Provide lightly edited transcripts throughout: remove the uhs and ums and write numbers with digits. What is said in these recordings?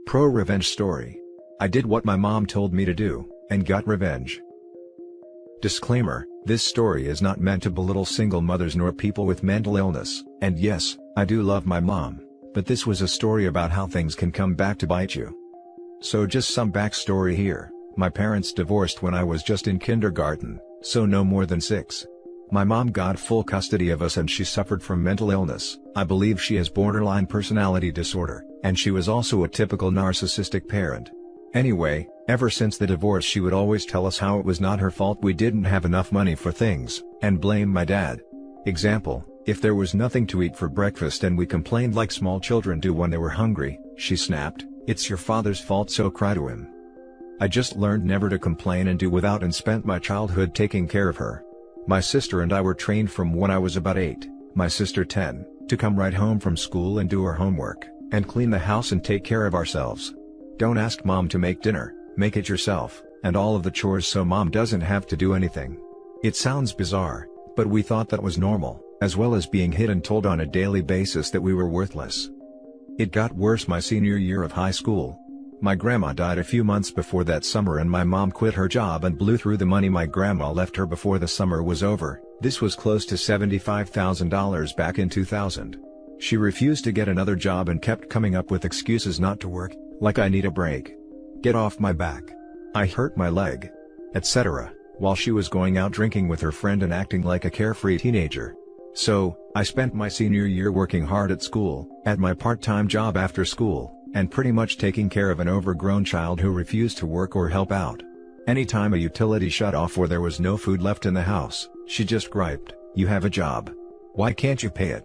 Pro revenge story. I did what my mom told me to do, and got revenge. Disclaimer, this story is not meant to belittle single mothers nor people with mental illness, and yes, I do love my mom, but this was a story about how things can come back to bite you. So just some backstory here. My parents divorced when I was just in kindergarten, so no more than 6. My mom got full custody of us and she suffered from mental illness. I believe she has borderline personality disorder, and she was also a typical narcissistic parent. Anyway, ever since the divorce she would always tell us how it was not her fault we didn't have enough money for things, and blame my dad. Example, if there was nothing to eat for breakfast and we complained like small children do when they were hungry, she snapped, "It's your father's fault, so cry to him." I just learned never to complain and do without and spent my childhood taking care of her. My sister and I were trained from when I was about 8, my sister 10, to come right home from school and do our homework, and clean the house and take care of ourselves. Don't ask mom to make dinner, make it yourself, and all of the chores so mom doesn't have to do anything. It sounds bizarre, but we thought that was normal, as well as being hit and told on a daily basis that we were worthless. It got worse my senior year of high school. My grandma died a few months before that summer and my mom quit her job and blew through the money my grandma left her before the summer was over. This was close to $75,000 back in 2000. She refused to get another job and kept coming up with excuses not to work, like "I need a break," "Get off my back," "I hurt my leg," etc., while she was going out drinking with her friend and acting like a carefree teenager. So, I spent my senior year working hard at school, at my part-time job after school, and pretty much taking care of an overgrown child who refused to work or help out. Anytime a utility shut off or there was no food left in the house, she just griped, "You have a job. Why can't you pay it?"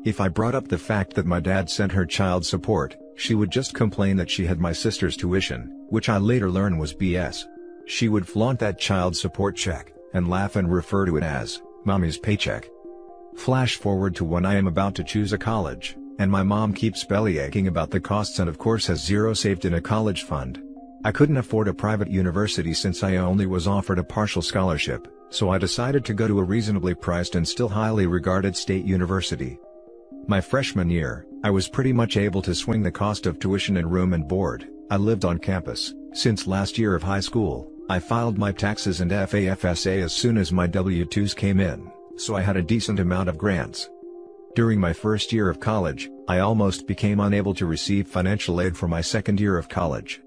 If I brought up the fact that my dad sent her child support, she would just complain that she had my sister's tuition, which I later learned was BS. She would flaunt that child support check, and laugh and refer to it as, "Mommy's paycheck." Flash forward to when I am about to choose a college, and my mom keeps bellyaching about the costs and of course has zero saved in a college fund. I couldn't afford a private university since I only was offered a partial scholarship, so I decided to go to a reasonably priced and still highly regarded state university. My freshman year, I was pretty much able to swing the cost of tuition and room and board. I lived on campus. Since last year of high school, I filed my taxes and FAFSA as soon as my W-2s came in, so I had a decent amount of grants. During my first year of college, I almost became unable to receive financial aid for my second year of college.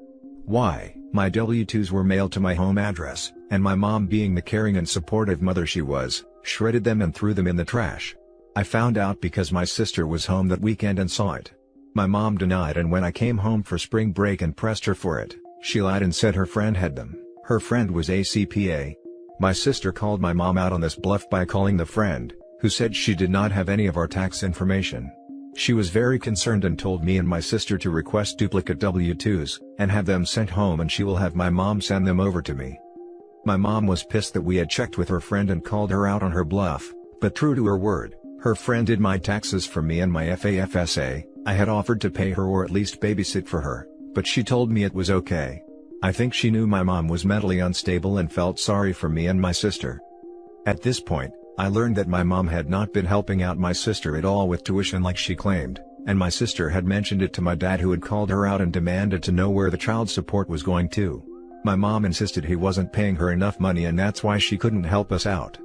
Why? My W-2s were mailed to my home address, and my mom, being the caring and supportive mother she was, shredded them and threw them in the trash. I found out because my sister was home that weekend and saw it. My mom denied, and when I came home for spring break and pressed her for it, she lied and said her friend had them. Her friend was a CPA. My sister called my mom out on this bluff by calling the friend, who said she did not have any of our tax information. She was very concerned and told me and my sister to request duplicate W-2s, and have them sent home, and she will have my mom send them over to me. My mom was pissed that we had checked with her friend and called her out on her bluff, but true to her word, her friend did my taxes for me and my FAFSA. I had offered to pay her or at least babysit for her, but she told me it was okay. I think she knew my mom was mentally unstable and felt sorry for me and my sister. At this point, I learned that my mom had not been helping out my sister at all with tuition like she claimed, and my sister had mentioned it to my dad, who had called her out and demanded to know where the child support was going to. My mom insisted he wasn't paying her enough money and that's why she couldn't help us out.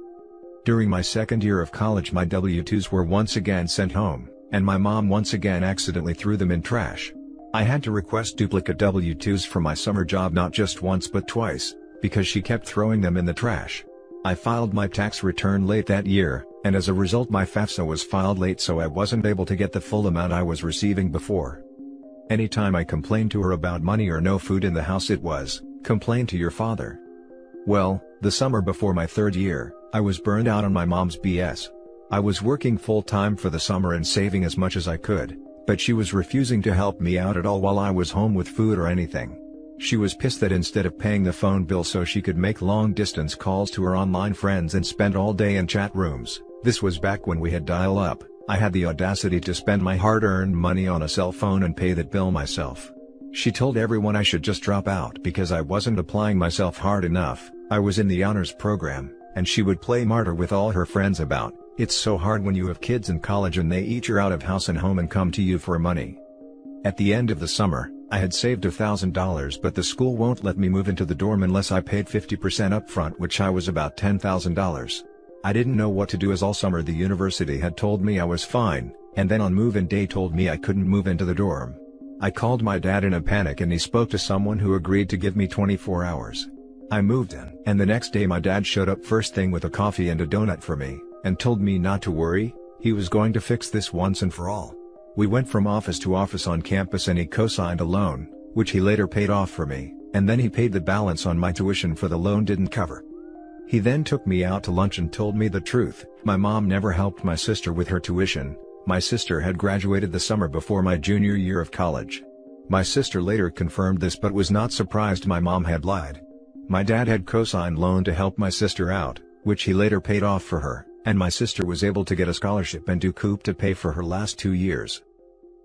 During my second year of college, my W-2s were once again sent home, and my mom once again accidentally threw them in trash. I had to request duplicate W-2s for my summer job not just once but twice, because she kept throwing them in the trash. I filed my tax return late that year, and as a result my FAFSA was filed late, so I wasn't able to get the full amount I was receiving before. Anytime I complained to her about money or no food in the house, it was, "Complain to your father." Well, the summer before my third year, I was burned out on my mom's BS. I was working full-time for the summer and saving as much as I could, but she was refusing to help me out at all while I was home with food or anything. She was pissed that instead of paying the phone bill so she could make long-distance calls to her online friends and spend all day in chat rooms, this was back when we had dial-up, I had the audacity to spend my hard-earned money on a cell phone and pay that bill myself. She told everyone I should just drop out because I wasn't applying myself hard enough. I was in the honors program, and she would play martyr with all her friends about, "It's so hard when you have kids in college and they eat you out of house and home and come to you for money." At the end of the summer, I had saved $1,000, but the school won't let me move into the dorm unless I paid 50% upfront, which I was about $10,000. I didn't know what to do, as all summer the university had told me I was fine, and then on move-in day told me I couldn't move into the dorm. I called my dad in a panic and he spoke to someone who agreed to give me 24 hours. I moved in, and the next day my dad showed up first thing with a coffee and a donut for me, and told me not to worry, he was going to fix this once and for all. We went from office to office on campus and he co-signed a loan, which he later paid off for me, and then he paid the balance on my tuition for the loan didn't cover. He then took me out to lunch and told me the truth. My mom never helped my sister with her tuition. My sister had graduated the summer before my junior year of college. My sister later confirmed this but was not surprised my mom had lied. My dad had co-signed loan to help my sister out, which he later paid off for her, and my sister was able to get a scholarship and do COOP to pay for her last 2 years.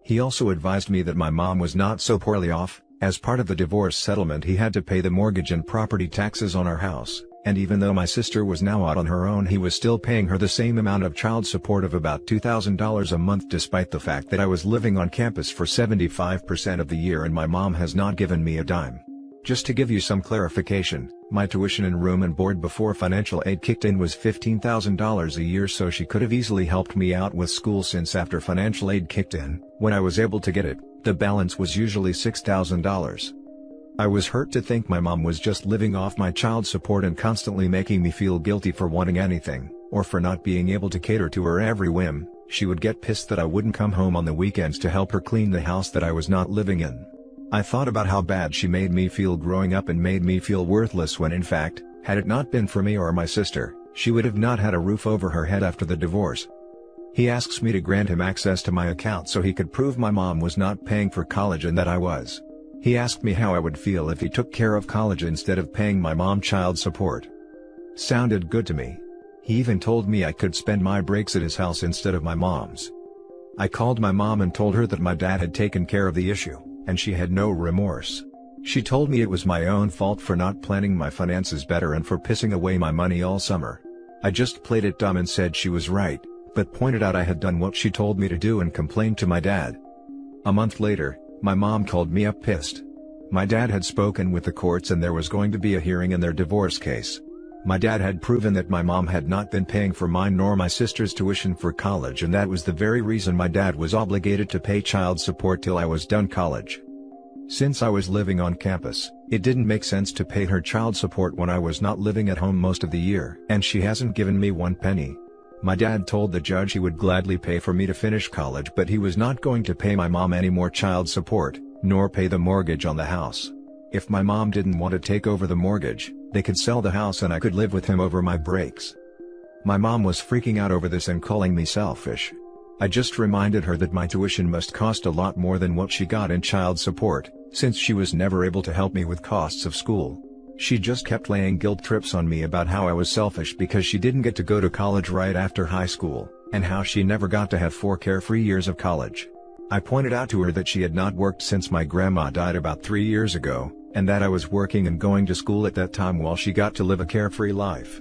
He also advised me that my mom was not so poorly off. As part of the divorce settlement he had to pay the mortgage and property taxes on our house, and even though my sister was now out on her own he was still paying her the same amount of child support of about $2,000 a month, despite the fact that I was living on campus for 75% of the year and my mom has not given me a dime. Just to give you some clarification, my tuition and room and board before financial aid kicked in was $15,000 a year, so she could have easily helped me out with school, since after financial aid kicked in, when I was able to get it, the balance was usually $6,000. I was hurt to think my mom was just living off my child support and constantly making me feel guilty for wanting anything, or for not being able to cater to her every whim. She would get pissed that I wouldn't come home on the weekends to help her clean the house that I was not living in. I thought about how bad she made me feel growing up and made me feel worthless, when in fact, had it not been for me or my sister, she would have not had a roof over her head after the divorce. He asks me to grant him access to my account so he could prove my mom was not paying for college and that I was. He asked me how I would feel if he took care of college instead of paying my mom child support. Sounded good to me. He even told me I could spend my breaks at his house instead of my mom's. I called my mom and told her that my dad had taken care of the issue, and she had no remorse. She told me it was my own fault for not planning my finances better and for pissing away my money all summer. I just played it dumb and said she was right, but pointed out I had done what she told me to do and complained to my dad. A month later, my mom called me up pissed. My dad had spoken with the courts and there was going to be a hearing in their divorce case. My dad had proven that my mom had not been paying for mine nor my sister's tuition for college, and that was the very reason my dad was obligated to pay child support till I was done college. Since I was living on campus, it didn't make sense to pay her child support when I was not living at home most of the year, and she hasn't given me one penny. My dad told the judge he would gladly pay for me to finish college, but he was not going to pay my mom any more child support, nor pay the mortgage on the house. If my mom didn't want to take over the mortgage, they could sell the house and I could live with him over my breaks. My mom was freaking out over this and calling me selfish. I just reminded her that my tuition must cost a lot more than what she got in child support, since she was never able to help me with costs of school. She just kept laying guilt trips on me about how I was selfish because she didn't get to go to college right after high school, and how she never got to have 4 carefree years of college. I pointed out to her that she had not worked since my grandma died about 3 years ago, and that I was working and going to school at that time while she got to live a carefree life.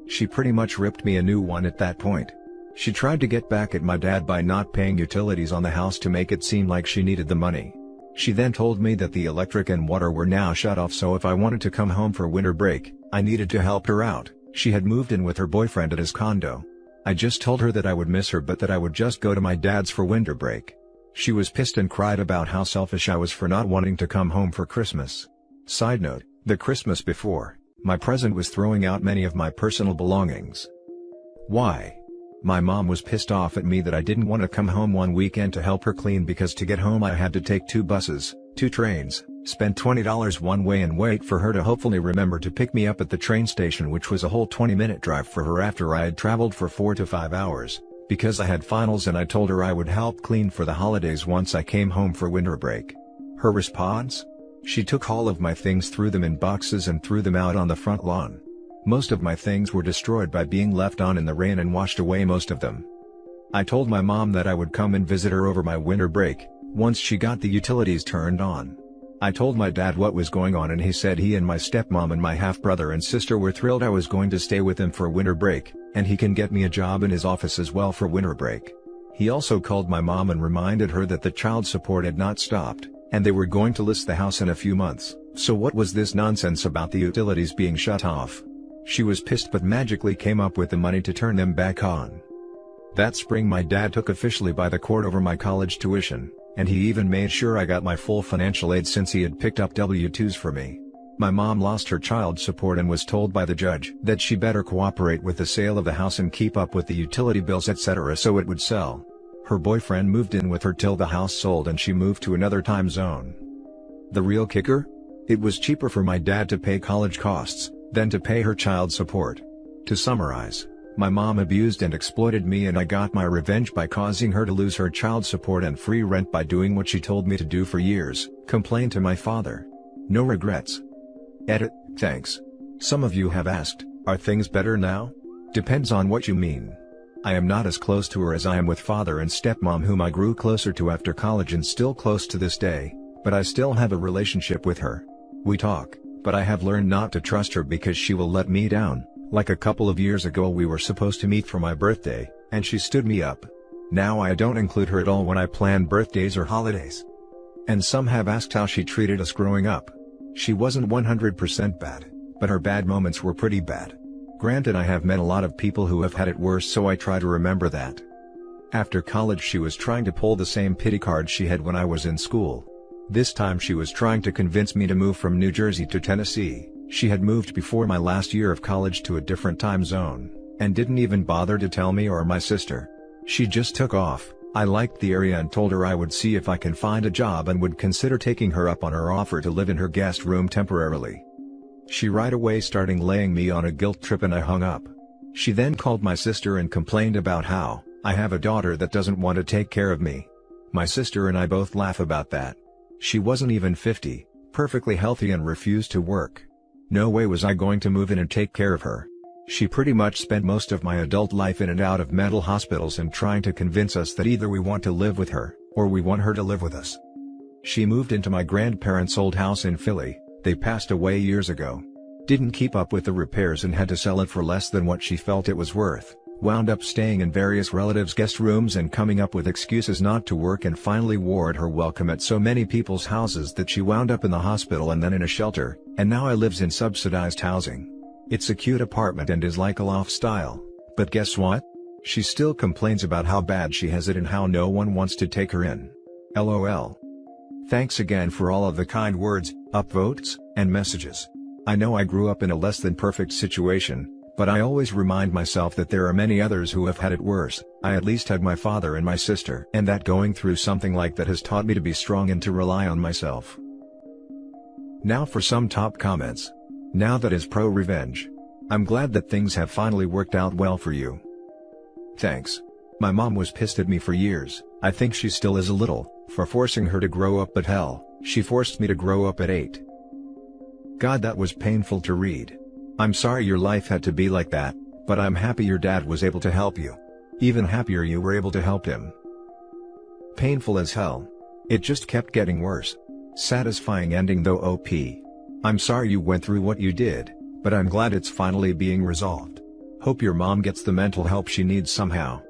She pretty much ripped me a new one at that point. She tried to get back at my dad by not paying utilities on the house to make it seem like she needed the money. She then told me that the electric and water were now shut off, so if I wanted to come home for winter break, I needed to help her out. She had moved in with her boyfriend at his condo. I just told her that I would miss her but that I would just go to my dad's for winter break. She was pissed and cried about how selfish I was for not wanting to come home for Christmas. Side note, the Christmas before, my present was throwing out many of my personal belongings. Why? My mom was pissed off at me that I didn't want to come home one weekend to help her clean, because to get home I had to take 2 buses, 2 trains, spend $20 one way and wait for her to hopefully remember to pick me up at the train station, which was a whole 20-minute drive for her after I had traveled for 4 to 5 hours. Because I had finals and I told her I would help clean for the holidays once I came home for winter break. Her response? She took all of my things, threw them in boxes and threw them out on the front lawn. Most of my things were destroyed by being left on in the rain and washed away most of them. I told my mom that I would come and visit her over my winter break, once she got the utilities turned on. I told my dad what was going on and he said he and my stepmom and my half-brother and sister were thrilled I was going to stay with him for winter break, and he can get me a job in his office as well for winter break. He also called my mom and reminded her that the child support had not stopped, And they were going to list the house in a few months, so what was this nonsense about the utilities being shut off? She was pissed but magically came up with the money to turn them back on. That spring my dad took officially by the court over my college tuition, and he even made sure I got my full financial aid since he had picked up W-2s for me. My mom lost her child support and was told by the judge that she better cooperate with the sale of the house and keep up with the utility bills etc. so it would sell. Her boyfriend moved in with her till the house sold and she moved to another time zone. The real kicker? It was cheaper for my dad to pay college costs than to pay her child support. To summarize, my mom abused and exploited me and I got my revenge by causing her to lose her child support and free rent by doing what she told me to do for years, complain to my father. No regrets. Edit, thanks. Some of you have asked, are things better now? Depends on what you mean. I am not as close to her as I am with father and stepmom whom I grew closer to after college and still close to this day, but I still have a relationship with her. We talk, but I have learned not to trust her because she will let me down. Like a couple of years ago we were supposed to meet for my birthday, and she stood me up. Now I don't include her at all when I plan birthdays or holidays. And some have asked how she treated us growing up. She wasn't 100% bad, but her bad moments were pretty bad. Granted, I have met a lot of people who have had it worse, so I try to remember that. After college she was trying to pull the same pity card she had when I was in school. This time she was trying to convince me to move from New Jersey to Tennessee. She had moved before my last year of college to a different time zone, and didn't even bother to tell me or my sister. She just took off. I liked the area and told her I would see if I can find a job and would consider taking her up on her offer to live in her guest room temporarily. She right away started laying me on a guilt trip and I hung up. She then called my sister and complained about how I have a daughter that doesn't want to take care of me. My sister and I both laugh about that. She wasn't even 50, perfectly healthy and refused to work. No way was I going to move in and take care of her. She pretty much spent most of my adult life in and out of mental hospitals and trying to convince us that either we want to live with her, or we want her to live with us. She moved into my grandparents' old house in Philly. They passed away years ago. Didn't keep up with the repairs and had to sell it for less than what she felt it was worth. Wound up staying in various relatives' guest rooms and coming up with excuses not to work, and finally wore her welcome at so many people's houses that she wound up in the hospital and then in a shelter, and now I lives in subsidized housing. It's a cute apartment and is like a loft style, but guess what? She still complains about how bad she has it and how no one wants to take her in. LOL. Thanks again for all of the kind words, upvotes, and messages. I know I grew up in a less than perfect situation, but I always remind myself that there are many others who have had it worse. I at least had my father and my sister, and that going through something like that has taught me to be strong and to rely on myself. Now for some top comments. Now that is pro revenge. I'm glad that things have finally worked out well for you. Thanks. My mom was pissed at me for years. I think she still is a little, for forcing her to grow up, but hell, she forced me to grow up at 8. God, that was painful to read. I'm sorry your life had to be like that, but I'm happy your dad was able to help you. Even happier you were able to help him. Painful as hell. It just kept getting worse. Satisfying ending though OP. I'm sorry you went through what you did, but I'm glad it's finally being resolved. Hope your mom gets the mental help she needs somehow.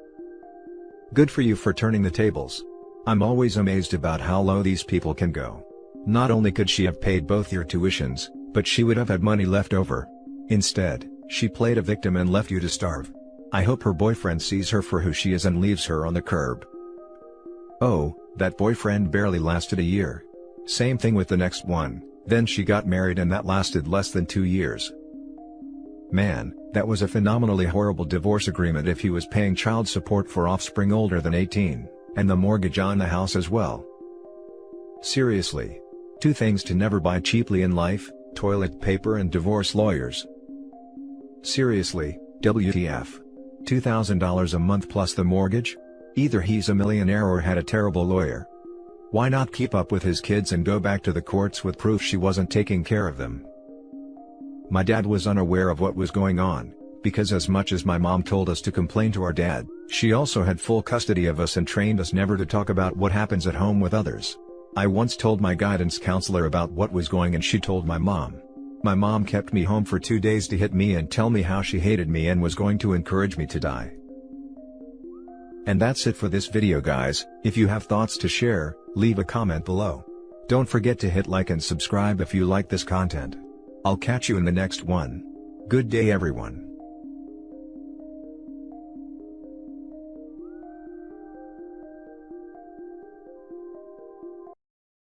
Good for you for turning the tables. I'm always amazed about how low these people can go. Not only could she have paid both your tuitions, but she would have had money left over. Instead, she played a victim and left you to starve. I hope her boyfriend sees her for who she is and leaves her on the curb. Oh, that boyfriend barely lasted a year. Same thing with the next one, then she got married and that lasted less than 2 years. Man, that was a phenomenally horrible divorce agreement if he was paying child support for offspring older than 18, and the mortgage on the house as well. Seriously. 2 things to never buy cheaply in life: toilet paper and divorce lawyers. Seriously, WTF? $2,000 a month plus the mortgage? Either he's a millionaire or had a terrible lawyer. Why not keep up with his kids and go back to the courts with proof she wasn't taking care of them? My dad was unaware of what was going on, because as much as my mom told us to complain to our dad, she also had full custody of us and trained us never to talk about what happens at home with others. I once told my guidance counselor about what was going on and she told my mom. My mom kept me home for 2 days to hit me and tell me how she hated me and was going to encourage me to die. And that's it for this video, guys. If you have thoughts to share, leave a comment below. Don't forget to hit like and subscribe if you like this content. I'll catch you in the next one. Good day everyone.